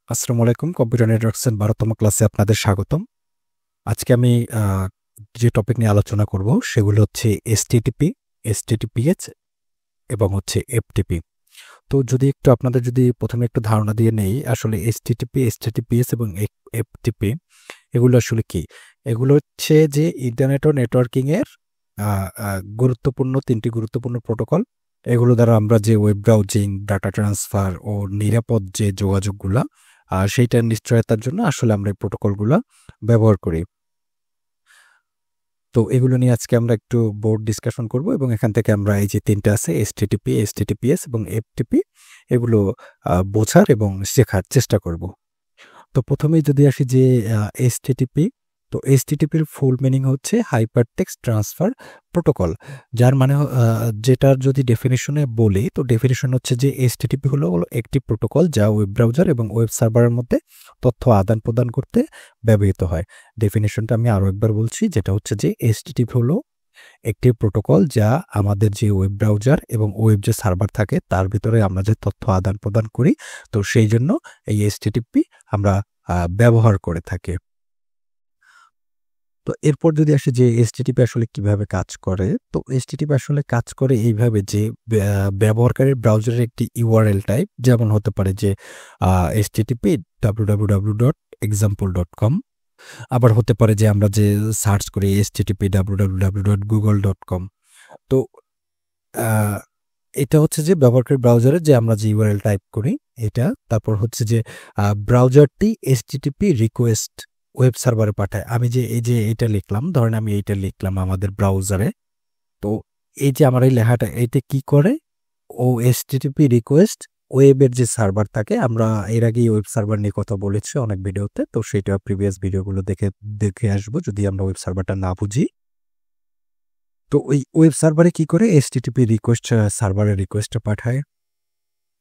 আসসালামু আলাইকুম। কম্পিউটার নেটওয়ার্কসের ১২তম ক্লাসে আপনাদের স্বাগতম। আজকে আমি যে টপিক নিয়ে আলোচনা করব সেগুলো হচ্ছে এসটিটিপি, এসটিটিপিএস এবং হচ্ছে এফটিপি। তো যদি একটু আপনাদের যদি প্রথমে একটু ধারণা দিয়ে নেই, আসলে এসটিটিপি, এসটিটিপিএস এবং এফটিপি এগুলো আসলে কি? এগুলো হচ্ছে যে ইন্টারনেট ও নেটওয়ার্কিং এর আ আ গুরুত্বপূর্ণ ৩ টি গুরুত্বপূর্ণ প্রোটোকল। এগুলো দ্বারা আমরা যে ওয়েব ব্রাউজিং, ডাটা ট্রান্সফার ও নিরাপদ যে যোগাযোগগুলা সেইটার নিশ্চয়তার জন্য আসলে আমরা এই প্রোটোকলগুলা ব্যবহার করি। তো এগুলো নিয়ে আজকে আমরা একটু বোর্ড ডিসকাশন করব এবং এখান থেকে আমরা এই যে ৩ টা আছে এসটিটিপি, এসটিটিপিএস এবং এফটিপি এগুলো বোঝার এবং শেখার চেষ্টা করব। তো প্রথমেই যদি আসি যে এসটিটিপি, তো এসটিটিপির ফুল মিনিং হচ্ছে হাইপার টেক্সট ট্রান্সফার প্রোটোকল, যার মানে যেটার যদি ডেফিনিশনে বলি, তো ডেফিনিশন হচ্ছে যে এসটিটিপি হলো একটি প্রোটোকল যা ওয়েব ব্রাউজার এবং ওয়েব সার্ভারের মধ্যে তথ্য আদান প্রদান করতে ব্যবহৃত হয়। ডেফিনিশনটা আমি আরও একবার বলছি, যেটা হচ্ছে যে এসটিটিপি হলো একটি প্রোটোকল যা আমাদের যে ওয়েব ব্রাউজার এবং ওয়েব যে সার্ভার থাকে তার ভিতরে আমরা যে তথ্য আদান প্রদান করি, তো সেই জন্য এই এসটিটিপি আমরা ব্যবহার করে থাকি। তো এরপর যদি আসি যে এসটিটিপি আসলে কিভাবে কাজ করে, তো এসটিটিপি আসলে কাজ করে এইভাবে যে ব্যবহারকারীর ব্রাউজারের একটি ইউআরএল টাইপ, যেমন হতে পারে যে http www.example.com, আবার হতে পারে যে আমরা যে সার্চ করি http www.google.com। তো আহ, এটা হচ্ছে যে ব্যবহারকারী ব্রাউজারে যে আমরা যে ইউআরএল টাইপ করি এটা, তারপর হচ্ছে যে ব্রাউজারটি এসটিটিপি রিকোয়েস্ট ওয়েব সার্ভারে পাঠায়। আমি যে এই যে এটা লিখলাম, ধরেন আমি এইটা লিখলাম আমাদের ব্রাউজারে, তো এই যে আমার এই লেখাটা এইটা কি করে, ও এসটিটিপি রিকোয়েস্ট ওয়েবের যে সার্ভার থাকে, আমরা এর আগেই ওয়েব সার্ভার নিয়ে কথা বলেছি অনেক ভিডিওতে, তো সেটা প্রিভিয়াস ভিডিওগুলো দেখে দেখে আসবো যদি আমরা ওয়েব সার্ভারটা না বুঝি। তো ওই ওয়েব সার্ভারে কি করে এসটিটিপি রিকোয়েস্ট সার্ভারে রিকোয়েস্টটা পাঠায়,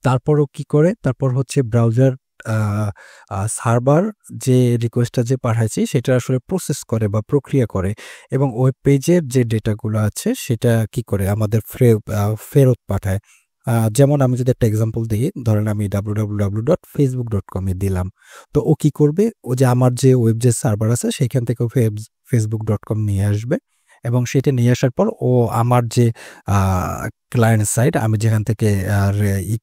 তারপরও কি করে, তারপর হচ্ছে ব্রাউজার সার্ভার যে রিকোয়েস্টটা যে পাঠাইছি সেটা আসলে প্রসেস করে বা প্রক্রিয়া করে এবং ওয়েব পেজের যে ডেটাগুলো আছে সেটা কি করে আমাদের ফেরত পাঠায়। যেমন আমি যদি একটা এক্সাম্পল দিই, ধরেন আমি www.facebook.com এ দিলাম, তো ও কি করবে, ও যে আমার যে ওয়েব যে সার্ভার আছে সেখান থেকে facebook.com নিয়ে আসবে এবং সেটা নিয়ে আসার পর ও আমার যে ক্লায়েন্ট সাইড আমি যেখান থেকে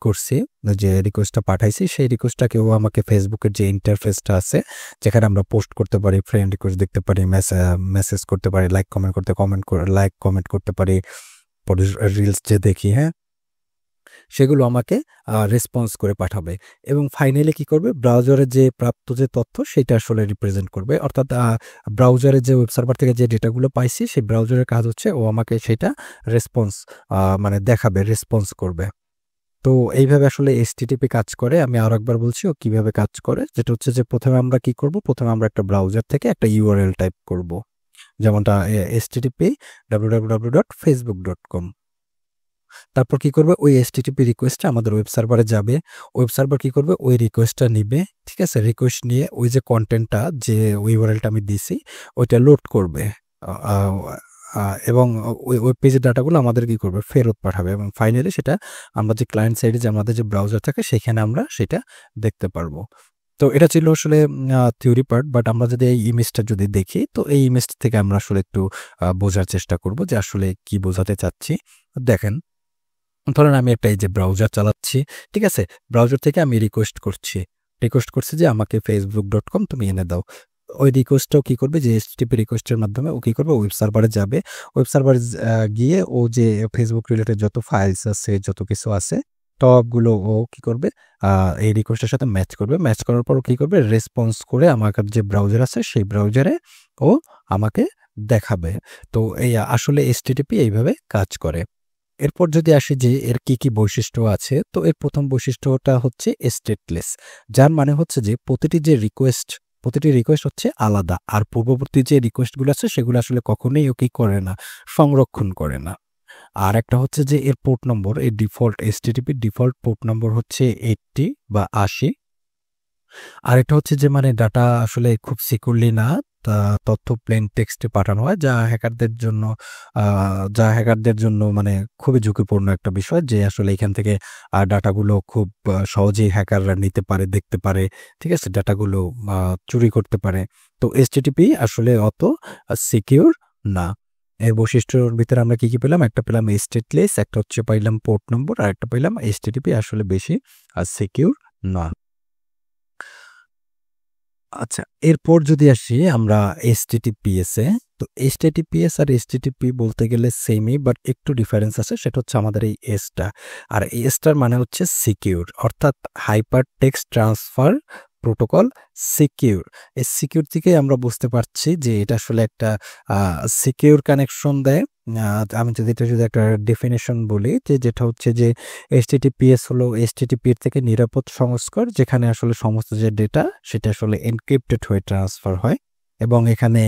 করছি, যে রিকোয়েস্টটা পাঠাইছি, সেই রিকোয়েস্টটাকে ও আমাকে ফেসবুকের যে ইন্টারফেসটা আছে যেখানে আমরা পোস্ট করতে পারি, ফ্রেন্ড রিকোয়েস্ট দেখতে পারি, মেসেজ করতে পারি, লাইক কমেন্ট করতে লাইক কমেন্ট করতে পারি, পরে রিলস যে দেখি, হ্যাঁ, সেগুলো আমাকে রেসপন্স করে পাঠাবে এবং ফাইনালি কি করবে, ব্রাউজারে যে প্রাপ্ত যে তথ্য সেটা আসলে রিপ্রেজেন্ট করবে। অর্থাৎ ব্রাউজারে যে ওয়েব সার্ভার থেকে যে ডেটাগুলো পাইছি সেই ব্রাউজারের কাজ হচ্ছে ও আমাকে সেটা রেসপন্স মানে দেখাবে, রেসপন্স করবে। তো এইভাবে আসলে এসটিটিপি কাজ করে। আমি আরো একবার বলছি ও কিভাবে কাজ করে, যেটা হচ্ছে যে প্রথমে আমরা কি করব, প্রথমে আমরা একটা ব্রাউজার থেকে একটা ইউআরএল টাইপ করব, যেমনটা http www.facebook.com। তারপর কি করবে, ওই এসটিটিপি রিকোয়েস্টটা আমাদের ওয়েব সার্ভারে যাবে। ওয়েব সার্ভার কি করবে, ওই রিকোয়েস্টটা নিবে, ঠিক আছে? রিকোয়েস্ট নিয়ে ওই যে কনটেন্টটা, যে ওই ইউআরএলটা আমি দিছি ওইটা লোড করবে আ আ আ এবং ওই ওয়েব পেজের ডাটাগুলো আমাদের কি করবে, ফেরত পাঠাবে এবং ফাইনালি সেটা আমরা যে ক্লায়েন্ট সাইডে যে আমাদের যে ব্রাউজার থাকে সেখানে আমরা সেটা দেখতে পারবো। তো এটা ছিল আসলে থিওরি পার্ট, বাট আমরা যদি এই ইমেজটা যদি দেখি, তো এই ইমেজটা থেকে আমরা আসলে একটু বোঝার চেষ্টা করব যে আসলে কি বোঝাতে চাচ্ছি। দেখেন, ধরেন আমি একটা এই যে ব্রাউজার চালাচ্ছি, ঠিক আছে? ব্রাউজার থেকে আমি রিকোয়েস্ট করছি যে আমাকে facebook.com তুমি এনে দাও। ওই রিকোয়েস্টটাও কি করবে, যে HTTP রিকোয়েস্টের মাধ্যমে ও কি করবে, ওয়েব সার্ভারে যাবে। ওয়েব সার্ভারে গিয়ে ও যে ফেসবুক রিলেটেড যত ফাইলস আছে, যত কিছু আছে, সবগুলো ও কি করবে, এই রিকোয়েস্টের সাথে ম্যাচ করবে। ম্যাচ করার পর ও কি করবে, রেসপন্স করে আমার যে ব্রাউজার আছে সেই ব্রাউজারে ও আমাকে দেখাবে। তো এই আসলে HTTP এইভাবে কাজ করে। এরপর যদি আসি যে এর কি কি বৈশিষ্ট্য আছে, তো এর প্রথম বৈশিষ্ট্যটা হচ্ছে স্টেটলেস, যার মানে হচ্ছে যে প্রতিটি রিকোয়েস্ট হচ্ছে আলাদা, আর পূর্ববর্তী যে রিকোয়েস্টগুলো আছে সেগুলো আসলে কখনোই ও কি করে না, সংরক্ষণ করে না। আর একটা হচ্ছে যে এর পোর্ট নম্বর, এই ডিফল্ট এসটিটিপির ডিফল্ট পোর্ট নম্বর হচ্ছে 80 বা 80। আরেকটা হচ্ছে যে মানে ডাটা আসলে খুব সিকিউরলি না, তথ্য প্লেন টেক্সটে পাঠানো হয়, যা হ্যাকারদের জন্য মানে খুবই ঝুঁকিপূর্ণ একটা বিষয়, যে আসলে এখান থেকে ডাটাগুলো খুব সহজেই হ্যাকাররা নিতে পারে, দেখতে পারে, ঠিক আছে, ডাটাগুলো চুরি করতে পারে। তো এসটিটিপি আসলে অত সিকিউর না। এর বৈশিষ্ট্যর ভিতরে আমরা কি পেলাম? একটা পেলাম স্টেটলেস, একটা হচ্ছে পাইলাম পোর্ট নম্বর, আর একটা পাইলাম এসটিটিপি আসলে বেশি সিকিউর না। আচ্ছা, এরপর যদি আসি আমরা এসটিটিপিএস এ, তো এসটিটিপিএস আর এসটিটিপি বলতে গেলে সেমই, বাট একটু ডিফারেন্স আছে। সেটা হচ্ছে আমাদের এই এসটা, আর এই এসটার মানে হচ্ছে সিকিউর, অর্থাৎ hyper text transfer protocol secure. এই সিকিউর থেকে আমরা বুঝতে পারছি যে এটা আসলে একটা সিকিউর কানেকশন দেয়। আমি যদি একটা ডেফিনেশন বলি, যেটা হচ্ছে যে এইচটিটিপিএস হলো এইচটিটিপির থেকে নিরাপদ সংস্করণ, যেখানে আসলে সমস্ত যে ডেটা সেটা আসলে এনক্রিপ্টেড হয়ে ট্রান্সফার হয়, এবং এখানে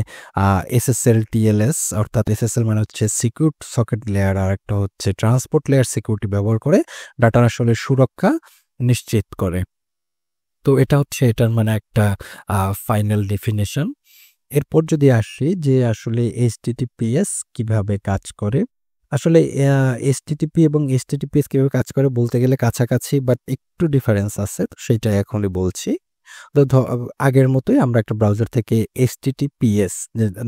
এসএসএল টিএলএস, অর্থাৎ এসএসএল মানে হচ্ছে সিকিউর সকেট লেয়ার, আর একটা হচ্ছে ট্রান্সপোর্ট লেয়ার সিকিউরিটি ব্যবহার করে ডাটার আসলে সুরক্ষা নিশ্চিত করে। তো এটা হচ্ছে এটার মানে একটা ফাইনাল ডেফিনেশন। এরপর যদি আসি যে আসলে এইচটিটিপিএস কিভাবে কাজ করে, আসলে এইচটিটিপি এবং এইচটিটিপিএস কিভাবে কাজ করে বলতে গেলে কাছাকাছি, বাট একটু ডিফারেন্স আছে, তো সেটা এখনই বলছি। তো আগের মতোই আমরা একটা ব্রাউজার থেকে এইচটিটিপিএস,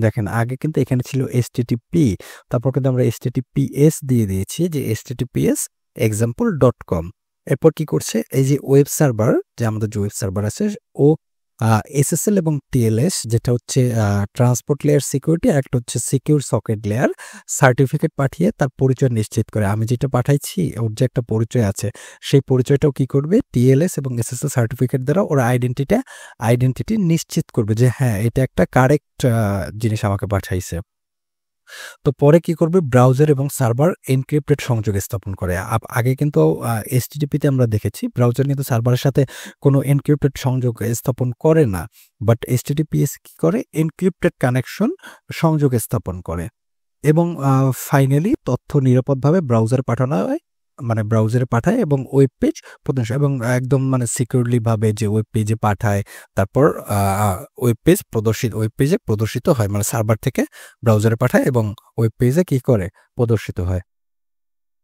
দেখেন আগে কিন্তু এখানে ছিল এইচটিটিপি, তারপর কিন্তু আমরা এইচটিটিপিএস দিয়ে দিয়েছি, যে এইচটিটিপিএস example.com। এরপর কি করছে, এই যে ওয়েব সার্ভার, যে আমাদের যে ওয়েব সার্ভার আছে, ও এসএসএল এবং টিএলএস, যেটা হচ্ছে ট্রান্সপোর্ট লেয়ার সিকিউরিটি, আর একটা হচ্ছে সিকিউর সকেট লেয়ার সার্টিফিকেট পাঠিয়ে তার পরিচয় নিশ্চিত করে। আমি যেটা পাঠাইছি ওর যে একটা পরিচয় আছে, সেই পরিচয়টাও কি করবে, টিএলএস এবং এসএসএল সার্টিফিকেট দ্বারা ওরা আইডেন্টিটি নিশ্চিত করবে যে হ্যাঁ, এটা একটা কারেক্ট জিনিস আমাকে পাঠাইছে। তো পরে কি করবে, ব্রাউজার এবং সার্ভার এনক্রিপ্টেড সংযোগ স্থাপন করে। আগে কিন্তু এইচটিটিপিতে আমরা দেখেছি ব্রাউজার কিন্তু সার্ভারের সাথে কোনো এনক্রিপ্টেড সংযোগ স্থাপন করে না, বাট এইচটিটিপিএস কি করে, এনক্রিপ্টেড কানেকশন সংযোগ স্থাপন করে, এবং ফাইনালি তথ্য নিরাপদভাবে ব্রাউজারে পাঠানো হয়, মানে ব্রাউজারে পাঠায়, এবং ওয়েব পেজ প্রদর্শন, এবং একদম মানে সিকিউরলি ভাবে যে ওয়েব পেজে পাঠায়, তারপর ওয়েব পেজে প্রদর্শিত হয়, মানে সার্ভার থেকে ব্রাউজারে পাঠায় এবং ওয়েব পেজে কি করে, প্রদর্শিত হয়।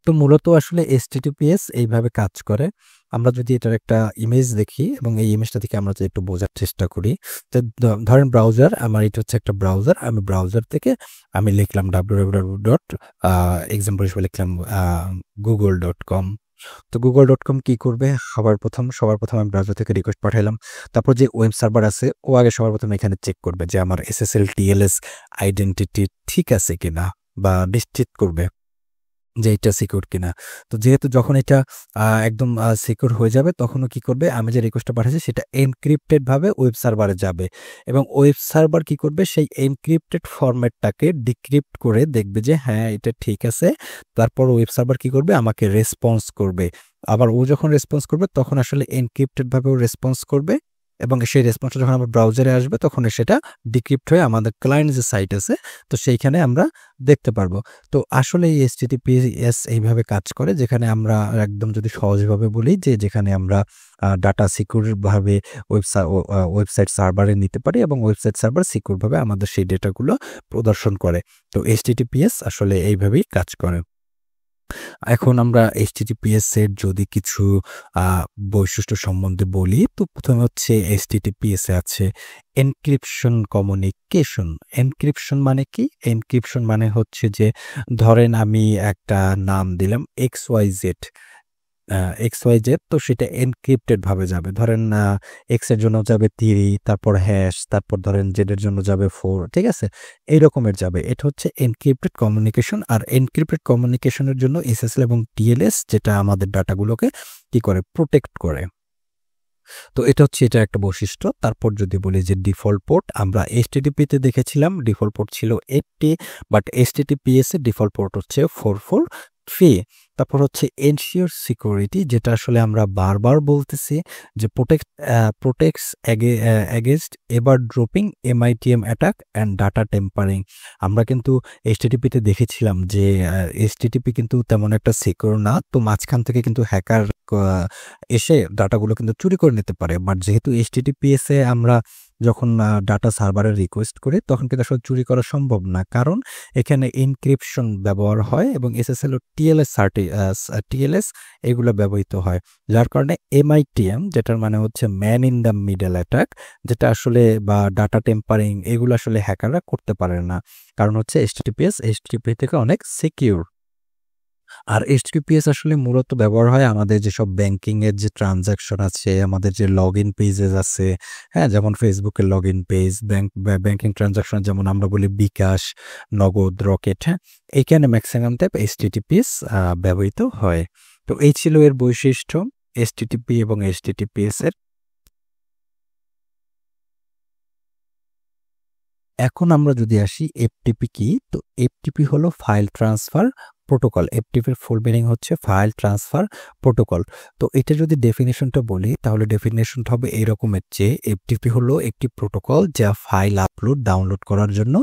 তো মূলত আসলে এইচটিটিপিএস এইভাবে কাজ করে। আমরা যদি এটার একটা ইমেজ দেখি, এবং এই ইমেজটা থেকে আমরা যদি একটু বোঝার চেষ্টা করি, যে ধরেন ব্রাউজার, আমার এটা হচ্ছে একটা ব্রাউজার, আমি ব্রাউজার থেকে আমি লিখলাম www.example হিসেবে লিখলাম google.com। তো google.com কি করবে, সবার প্রথম আমি ব্রাউজার থেকে রিকোয়েস্ট পাঠাইলাম, তারপর যে ওয়েব সার্ভার আছে ও আগে সবার প্রথম এখানে চেক করবে যে আমার এসএসএল টিএলএস আইডেন্টিটি ঠিক আছে কিনা, বা নিশ্চিত করবে যে এটা সিকিউর কিনা। তো যেহেতু যখন এটা একদম সিকিউর হয়ে যাবে, তখনও কি করবে, আমি যে রিকোয়েস্টটা পাঠাচ্ছি সেটা এনক্রিপ্টেড ভাবে ওয়েব সার্ভারে যাবে, এবং ওয়েব সার্ভার কি করবে, সেই এনক্রিপ্টেড ফরম্যাটটাকে ডিক্রিপ্ট করে দেখবে যে হ্যাঁ, এটা ঠিক আছে। তারপর ওয়েব সার্ভার কি করবে, আমাকে রেসপন্স করবে। আবার ও যখন রেসপন্স করবে, তখন আসলে এনক্রিপ্টেড ভাবে ও রেসপন্স করবে, এবং সেই রেসপন্সটা যখন আমার ব্রাউজারে আসবে, তখন সেটা ডিক্রিপ্ট হয়ে আমাদের ক্লায়েন্ট যে সাইট আছে, তো সেইখানে আমরা দেখতে পারবো। তো আসলে এই এইচটিটিপিএস এইভাবে কাজ করে, যেখানে আমরা একদম যদি সহজভাবে বলি, যে যেখানে আমরা ডাটা সিকিউরভাবে ওয়েবসাইট সার্ভারে নিতে পারি, এবং ওয়েবসাইট সার্ভার সিকিউরভাবে আমাদের সেই ডেটাগুলো প্রদর্শন করে। তো এইচটিটিপিএস আসলে এইভাবেই কাজ করে। এখন আমরা এইচটিটিপিএস এর যদি কিছু বৈশিষ্ট্য সম্বন্ধে বলি, তো প্রথমে হচ্ছে এইচটিটিপিএস এ আছে এনক্রিপশন কমিউনিকেশন। এনক্রিপশন মানে কি? এনক্রিপশন মানে হচ্ছে যে, ধরেন আমি একটা নাম দিলাম XYZ, তো সেটা এনক্রিপ্টেড ভাবে যাবে। ধরেন এক্স এর জন্য যাবে 3, তারপর হ্যাশ, তারপর ধরেন জেড এর জন্য যাবে 4, ঠিক আছে, এই রকমের যাবে। এটা হচ্ছে এনক্রিপ্টেড কমিউনিকেশন। আর এনক্রিপ্টেড কমিউনিকেশনের জন্য এসএসএল এবং টিএলএস, যেটা আমাদের ডাটাগুলোকে কি করে, প্রোটেক্ট করে। তো এটা হচ্ছে এটা একটা বৈশিষ্ট্য। তারপর যদি বলি যে ডিফল্ট পোর্ট, আমরা এইচটিটিপি-তে দেখেছিলাম ডিফল্ট পোর্ট ছিল 80, বাট এইচটিটিপিএস এর ডিফল্ট পোর্ট হচ্ছে 443। তারপর হচ্ছে এনশিওর সিকিউরিটি, যেটা আসলে আমরা বারবার বলতেছি, যে protects against eavesdropping MITM attack and data tampering. আমরা কিন্তু এইচটিটিপি-তে দেখেছিলাম যে এইচটিটিপি কিন্তু তেমন একটা সিকিউর না, তো মাঝখান থেকে কিন্তু হ্যাকার এসে ডাটাগুলো কিন্তু চুরি করে নিতে পারে। বাট যেহেতু এইচটিটিপিএস এ আমরা যখন ডাটা সার্ভারে রিকোয়েস্ট করি তখন কিন্তু আসলে চুরি করা সম্ভব না, কারণ এখানে এনক্রিপশন ব্যবহার হয় এবং এসএসএল ও টিএলএস এগুলো ব্যবহৃত হয়, যার কারণে এমআইটিএম, যেটার মানে হচ্ছে man in the middle attack, যেটা আসলে বা ডাটা টেম্পারিং, এগুলো আসলে হ্যাকাররা করতে পারে না, কারণ হচ্ছে এইচটিটিপি থেকে অনেক সিকিউর। আর এইচটিটিপিএস আসলে মূলত ব্যবহার হয় আমাদের যেসব ব্যাংকিং এর যে ট্রানজাকশন আছে, আমাদের যে লগ ইন পেজেস আছে, হ্যাঁ, যেমন ফেসবুকের log in page, banking transaction যেমন আমরা বলি বিকাশ, নগদ, রকেট, হ্যাঁ, এইখানে ম্যাক্সিমাম টাইপ এইচটিটিপিএস ব্যবহৃত হয়। তো এই ছিল এর বৈশিষ্ট্য, এইচটিটিপি এবং এইচটিটিপিএস এর। এখন আমরা যদি আসি এফটিপি কি, তো এফটিপি হলো ফাইল ট্রান্সফার প্রোটোকল। এফটিপির ফুল মিনিং হচ্ছে ফাইল ট্রান্সফার প্রোটোকল। তো এটা যদি ডেফিনেশনটা বলি তাহলে ডেফিনেশনটা হবে এরকমের, যে এফটিপি হলো একটি প্রোটোকল যা ফাইল আপলোড ডাউনলোড করার জন্য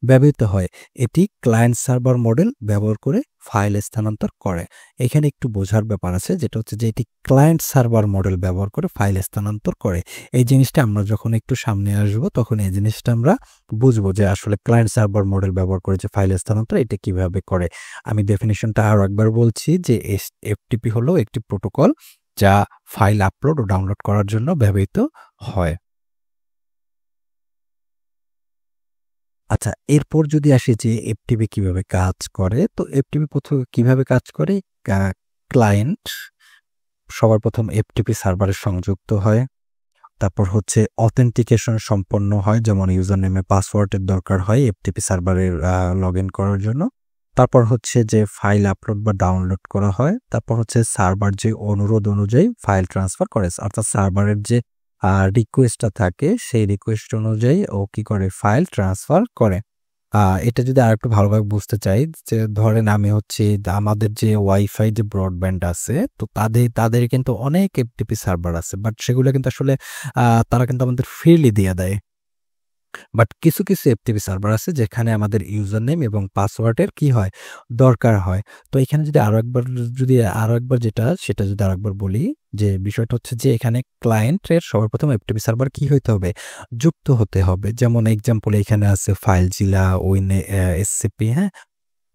ব্যবহৃত হয়। এটি ক্লায়েন্ট সার্ভার মডেল ব্যবহার করে ফাইল স্থানান্তর করে। এখানে একটু বোঝার ব্যাপার আছে, যেটা হচ্ছে যে এটি ক্লায়েন্ট সার্ভার মডেল ব্যবহার করে ফাইল স্থানান্তর করে। এই জিনিসটা আমরা যখন একটু সামনে আসবো তখন এই জিনিসটা আমরা বুঝবো যে আসলে ক্লায়েন্ট সার্ভার মডেল ব্যবহার করে যে ফাইল স্থানান্তর এটা কিভাবে করে। আমি ডেফিনিশনটা আরো একবার বলছি, যে এফটিপি হলো একটি প্রোটোকল যা ফাইল আপলোড ও ডাউনলোড করার জন্য ব্যবহৃত হয়। আচ্ছা, এরপর যদি আসি যে এফটিপি কিভাবে কাজ করে, তো এফটিপি প্রথমে কিভাবে কাজ করে, ক্লায়েন্ট সবার প্রথম এফটিপি সার্ভারে সংযুক্ত হয়, তারপর হচ্ছে অথেন্টিকেশন সম্পন্ন হয়, যেমন ইউজার নেমে পাসওয়ার্ডের দরকার হয় এফটিপি সার্ভারে লগ ইন করার জন্য। তারপর হচ্ছে যে ফাইল আপলোড বা ডাউনলোড করা হয়, তারপর হচ্ছে সার্ভার যে অনুরোধ অনুযায়ী ফাইল ট্রান্সফার করে, অর্থাৎ সার্ভারের যে রিকোয়েস্টটা থাকে সেই রিকোয়েস্ট অনুযায়ী ও কি করে ফাইল ট্রান্সফার করে। এটা যদি আরেকটু ভালোভাবে বুঝতে চাই, যে ধরেন আমি হচ্ছে আমাদের যে ওয়াইফাই যে ব্রডব্যান্ড আছে, তো তাদের কিন্তু অনেক এফটিপি সার্ভার আছে, বাট সেগুলো কিন্তু আসলে তারা কিন্তু আমাদের ফ্রিলি দিয়ে দেয়। বাট কিছু কিছু এফটিপি সার্ভার আছে যেখানে আমাদের ইউজার নেম এবং পাসওয়ার্ডের কি হয়, দরকার হয়। তো এখানে যদি আরো একবার সেটা যদি আরো একবার বলি, যে বিষয়টা হচ্ছে যে এখানে ক্লায়েন্টের সর্বপ্রথম এফটিপি সার্ভার কি হইতে হবে, যুক্ত হতে হবে। যেমন এক্সাম্পল এখানে আছে ফাইলজিলা, উইনে, এসসিপি, হ্যাঁ।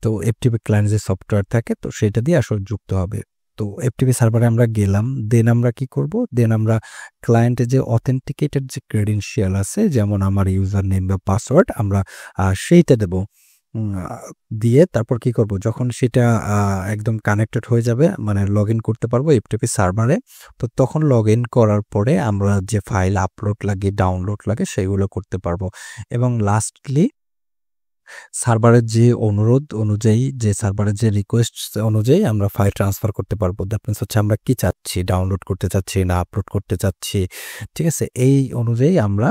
তো এফটিপি ক্লায়েন্ট যে সফটওয়্যার থাকে তো সেটা দিয়ে আসলে যুক্ত হবে। তো এফটিপি সার্ভারে আমরা গেলাম, দেন আমরা কি করব, দেন আমরা ক্লায়েন্টের যে অথেন্টিকেটেড যে ক্রেডেনশিয়াল আছে, যেমন আমার ইউজার নেম বা পাসওয়ার্ড, আমরা সেইটা দেব। উম, আহ, দিয়ে তারপর কি করব, যখন সেটা একদম কানেক্টেড হয়ে যাবে, মানে লগ ইন করতে পারবো এফটিপি সার্ভারে, তো তখন লগ ইন করার পরে আমরা যে ফাইল আপলোড লাগে, ডাউনলোড লাগে, সেগুলো করতে পারবো। এবং লাস্টলি সার্ভারের যে অনুরোধ অনুযায়ী, যে সার্ভারের যে রিকোয়েস্ট অনুযায়ী আমরা ফাইল ট্রান্সফার করতে পারবো। দ্যাট মিনস হচ্ছে আমরা কি চাচ্ছি, ডাউনলোড করতে চাচ্ছি না আপলোড করতে চাচ্ছি, ঠিক আছে, এই অনুযায়ী আমরা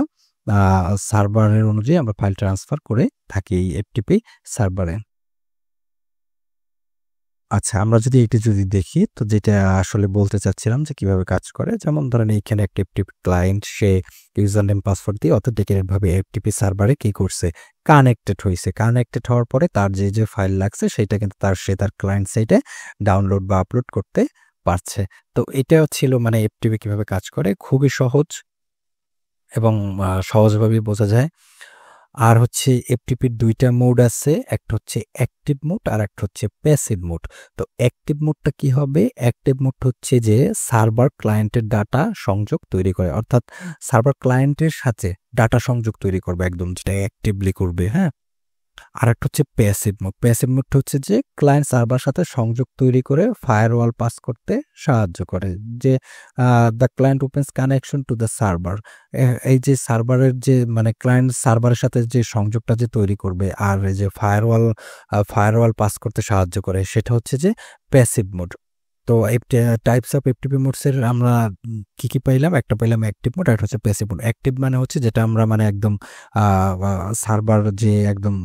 সার্ভারের অনুযায়ী আমরা ফাইল ট্রান্সফার করে থাকি এই এফটিপি সার্ভারে। আচ্ছা, আমরা যদি দেখি, তো যেটা আসলে বলতে চাচ্ছিলাম যে কিভাবে কাজ করে, যেমন ধরেন এইখানে একটা এফটিপি ক্লায়েন্ট, সে ইউজার নেম পাসওয়ার্ড দিয়ে অথেন্টিকেটেড ভাবে এফটিপি সার্ভারে কি করছে, কানেক্টেড হওয়ার পরে তার যে ফাইল লাগছে সেটা কিন্তু তার ক্লায়েন্ট সাইটে ডাউনলোড বা আপলোড করতে পারছে। তো এটা ছিল মানে এফটিপি কিভাবে কাজ করে, খুবই সহজ এবং সহজভাবে বোঝা যায়। আর হচ্ছে এফটিপির ২ টা মোড আছে। একটা হচ্ছে অ্যাক্টিভ মোড আর একটা হচ্ছে প্যাসিভ মোড। তো অ্যাক্টিভ মোডটা কি হবে? অ্যাক্টিভ মোড হচ্ছে যে সার্ভার ক্লায়েন্টের ডাটা সংযোগ তৈরি করে। অর্থাৎ সার্ভার ক্লায়েন্টের সাথে ডাটা সংযোগ তৈরি করবে একদম, যেটা অ্যাক্টিভলি করবে, হ্যাঁ? আরেকটা হচ্ছে প্যাসিভ মোড। প্যাসিভ মোডটা হচ্ছে যে ক্লায়েন্ট সার্ভার সাথে সংযোগ তৈরি করে ফায়ারওয়াল পাস করতে সাহায্য করে। যে the client opens connection to the server. এই যে সার্ভারের যে মানে ক্লায়েন্ট সার্ভারের সাথে যে সংযোগটা যে তৈরি করবে আর এই যে ফায়ারওয়াল পাস করতে সাহায্য করে, সেটা হচ্ছে যে প্যাসিভ মোড। তো টাইপস অফ এফটিপি মোডস এর আমরা কি পাইলাম? একটা পাইলাম অ্যাক্টিভ মোড, আর একটা হচ্ছে প্যাসিভ মোড। অ্যাক্টিভ মানে হচ্ছে যেটা আমরা মানে একদম সার্ভার যে একদম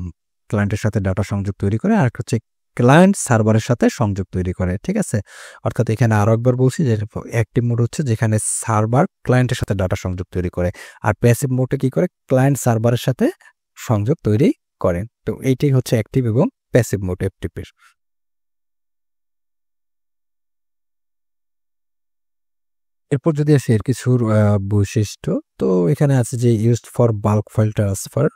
ক্লায়েন্টের সাথে ডাটা সংযোগ তৈরি করে, আর একটা হচ্ছে ক্লায়েন্ট সার্ভারের সাথে সংযোগ তৈরি করে, ঠিক আছে? অর্থাৎ এখানে আরো একবার বলছি যে অ্যাক্টিভ মোড হচ্ছে যেখানে সার্ভার ক্লায়েন্টের সাথে ডাটা সংযোগ তৈরি করে, আর প্যাসিভ মোডে কি করে, ক্লায়েন্ট সার্ভারের সাথে সংযোগ তৈরি করে। তো এইটাই হচ্ছে অ্যাক্টিভ এবং প্যাসিভ মোড এফটিপির। এরপর যদি আসি এর কিছুর বৈশিষ্ট্য, তো এখানে আছে যে used for bulk file transfer,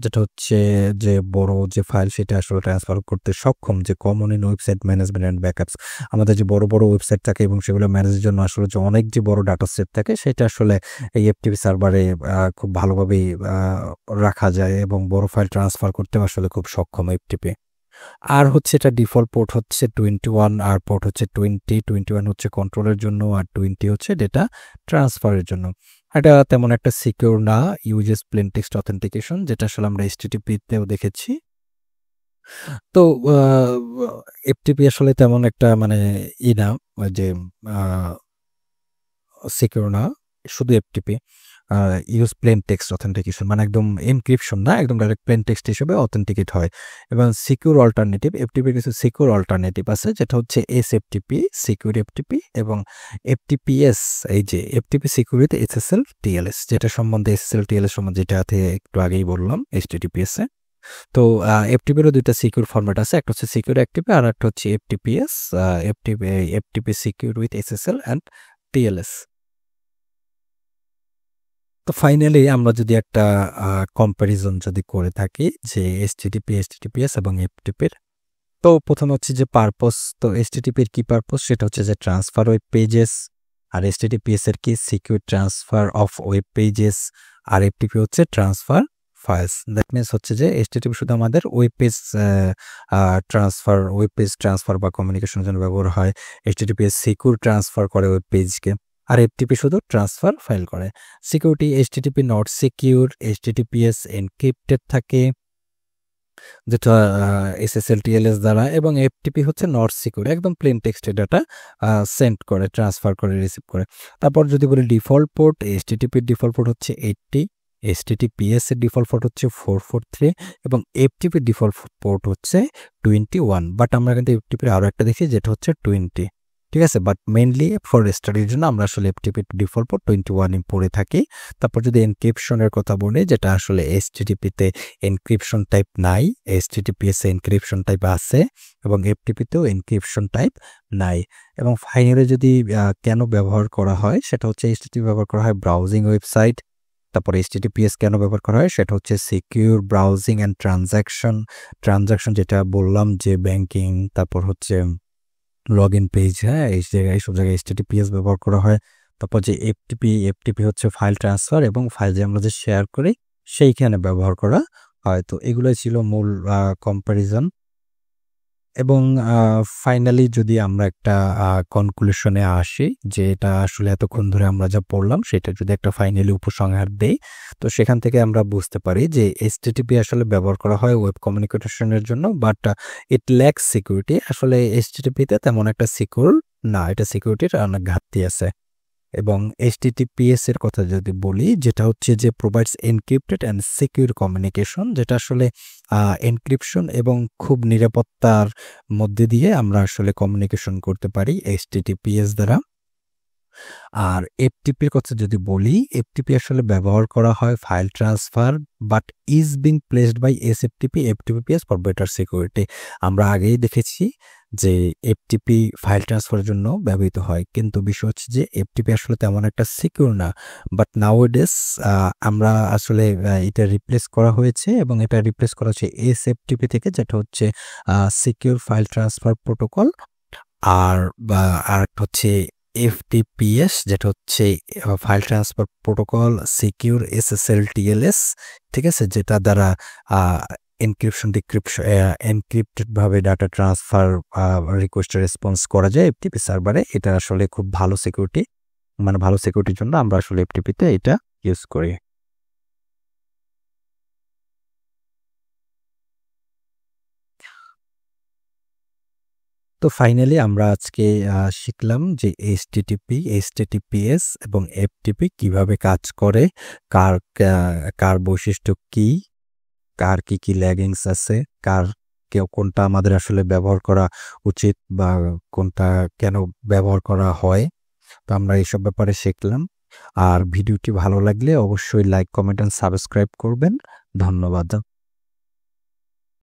যেটা হচ্ছে যে বড় যে ফাইল সেটা আসলে ট্রান্সফার করতে সক্ষম, যে common in website management and backups. আমাদের যে বড় বড় ওয়েবসাইট থাকে এবং সেগুলো ম্যানেজের জন্য আসলে যে অনেক যে বড় ডাটা সেট থাকে সেটা আসলে এই এফটিপি সার্ভারে খুব ভালোভাবেই রাখা যায় এবং বড় ফাইল ট্রান্সফার করতে আসলে খুব সক্ষম এফটিপি। আর হচ্ছে এটা ডিফল্ট পোর্ট হচ্ছে 21, আর পোর্ট হচ্ছে 21 হচ্ছে কন্ট্রোলের জন্য, আর 20 হচ্ছে ডেটা ট্রান্সফারের জন্য। এটা তেমন একটা সিকিউর না, ইউজেস প্লেন টেক্সট অথেন্টিকেশন, যেটা আসলে আমরা এইচটিটিপি-তেও দেখেছি। তো এফটিপি আসলে তেমন একটা মানে না, যে সিকিউর না, শুধু FTP use plane text authentication, মানে একদম এনক্রিপশন না, একদম ডাইরেক্ট প্লেন টেক্সট হিসেবে অথেন্টিকেট হয়। এবং সিকিউর অল্টারনেটিভ, এফটিপির কিছু সিকিউর অল্টারনেটিভ আছে, যেটা হচ্ছে এসএফটিপি, সিকিউর এফটিপি, এবং এফটিপিএস। এই যে FTP secure with SSL TLS, যেটা সম্বন্ধে এসএসএল টিএলএস সম্বন্ধে যেটাতে একটু আগেই বললাম এইচটিটিপিএস এ। তো এফটিপিরও দুইটা সিকিউর ফরম্যাট আছে, একটা হচ্ছে সিকিউর এফটিপি আর একটা হচ্ছে FTPS, FTP secure with SSL and TLS. তো ফাইনালি আমরা যদি একটা কম্প্যারিজন যদি করে থাকি যে এইচটিটিপিএস এবং এফটিপির, তো প্রথমে হচ্ছে যে পারপোজ। তো এইচটিটিপির কি পারপোজ, সেটা হচ্ছে যে ট্রান্সফার ওয়েব পেজেস, আর এইচটিটিপিএস এর কি secure transfer of web pages, আর এফটিপি হচ্ছে ট্রান্সফার ফাইলস। দ্যাট মিনস হচ্ছে যে এইচটিটিপি শুধু আমাদের ওয়েব পেজ ট্রান্সফার বা কমিউনিকেশনের জন্য ব্যবহার হয়, এইচটিটিপিএস সিকিউর ট্রান্সফার করে ওয়েব পেজকে, আর এফটিপি শুধু ট্রান্সফার ফাইল করে। Security, HTTP not secure, HTTPS encrypted থাকে যেটা এসএসএল টিএলএস দ্বারা, এবং এফটিপি হচ্ছে নট সিকিউর, একদম প্লেন টেক্সটের ডাটা সেন্ড করে, ট্রান্সফার করে, রিসিভ করে। তারপর যদি বলি ডিফল্ট পোর্ট, এইচটিটিপির ডিফল্ট পোর্ট হচ্ছে 80, এইচটিটিপিএস এর ডিফল্ট পোর্ট হচ্ছে 443, এবং এফটিপির ডিফল্ট পোর্ট হচ্ছে 21। বাট আমরা কিন্তু এফটিপির আরও একটা দেখি যেটা হচ্ছে 20, ঠিক আছে। বাট মেইনলি ফর স্টাডির জন্য আমরা আসলে এফটিপি ডিফল্ট পোর্ট 21 পড়ে থাকি। তারপর যদি এনক্রিপশনের কথা বলি, যেটা আসলে এইচটিটিপিতে এনক্রিপশন টাইপ নাই, এইচটিটিপিএস এ এনক্রিপশন টাইপ আছে, এবং এফটিপিতেও এনক্রিপশন টাইপ নাই। এবং ফাইনালি যদি কেন ব্যবহার করা হয়, সেটা হচ্ছে এইচটিটিপি ব্যবহার করা হয় ব্রাউজিং ওয়েবসাইট। তারপর এইচটিটিপিএস কেন ব্যবহার করা হয়, সেটা হচ্ছে সিকিউর ব্রাউজিং অ্যান্ড ট্রানজাকশন, যেটা বললাম যে ব্যাংকিং, তারপর হচ্ছে লগ ইন পেজ, হ্যাঁ, এইসব জায়গায় এইচটিটিপিএস ব্যবহার করা হয়। তারপর যে এফটিপি হচ্ছে ফাইল ট্রান্সফার এবং ফাইল যে আমরা যে শেয়ার করি সেইখানে ব্যবহার করা হয়। তো এগুলোই ছিল মূল কম্প্যারিজন। এবং ফাইনালি যদি আমরা একটা কনক্লুশনে আসি, যে এটা আসলে এতক্ষণ ধরে আমরা যা পড়লাম সেটা যদি একটা ফাইনালি উপসংহার দেই, তো সেখান থেকে আমরা বুঝতে পারি যে এইচটিটিপি আসলে ব্যবহার করা হয় ওয়েব কমিউনিকেশনের জন্য, বাট ইট ল্যাক্স সিকিউরিটি। আসলে এইচটিটিপিতে তেমন একটা সিকিউর না, এটা সিকিউরিটির অনেক ঘাটতি আছে। এবং এইচটিটিপিএস এর কথা যদি বলি, যেটা হচ্ছে যে provides encrypted and secure communication, যেটা আসলে এনক্রিপশন এবং খুব নিরাপত্তার মধ্যে দিয়ে আমরা আসলে কমিউনিকেশন করতে পারি এইচটিটিপিএস দ্বারা। আর এফটিপির কথা যদি বলি, এফটিপি আসলে ব্যবহার করা হয় file transfer, but is being placed by FTPS for better security. আমরা আগেই দেখেছি যে এফটিপি ফাইল ট্রান্সফারের জন্য ব্যবহৃত হয়, কিন্তু বিষয় হচ্ছে যে এফটিপি আসলে তেমন একটা সিকিউর না। বাট নাওএডেস আমরা আসলে এটা রিপ্লেস করা হয়েছে, এবং এটা রিপ্লেস করা হচ্ছে এসএফটিপি থেকে, যেটা হচ্ছে সিকিউর ফাইল ট্রান্সফার প্রোটোকল। আর একটা হচ্ছে এফটিপিএস, যেটা হচ্ছে file transfer protocol secure SSL TLS, ঠিক আছে, যেটা দ্বারা এনক্রিপ্টেড ভাবে ডাটা ট্রান্সফার রিকোয়েস্টের রেসপন্স করা যায় এফটিপি সার্ভারে। এটা আসলে খুব ভালো সিকিউরিটি, মানে ভালো সিকিউরিটির জন্য আমরা আসলে এফটিপিতে এটা ইউজ করি। তো ফাইনালি আমরা আজকে শিখলাম যে এইচটিটিপিএস এবং এফটিপি কিভাবে কাজ করে, কার বৈশিষ্ট্য কি, কার কি ল্যাগিংস আছে, কোনটা আমাদের আসলে ব্যবহার করা উচিত বা কোনটা কেন ব্যবহার করা হয়। তো আমরা এইসব ব্যাপারে শিখলাম। আর ভিডিওটি ভালো লাগলে অবশ্যই লাইক, কমেন্ট অ্যান্ড সাবস্ক্রাইব করবেন। ধন্যবাদ।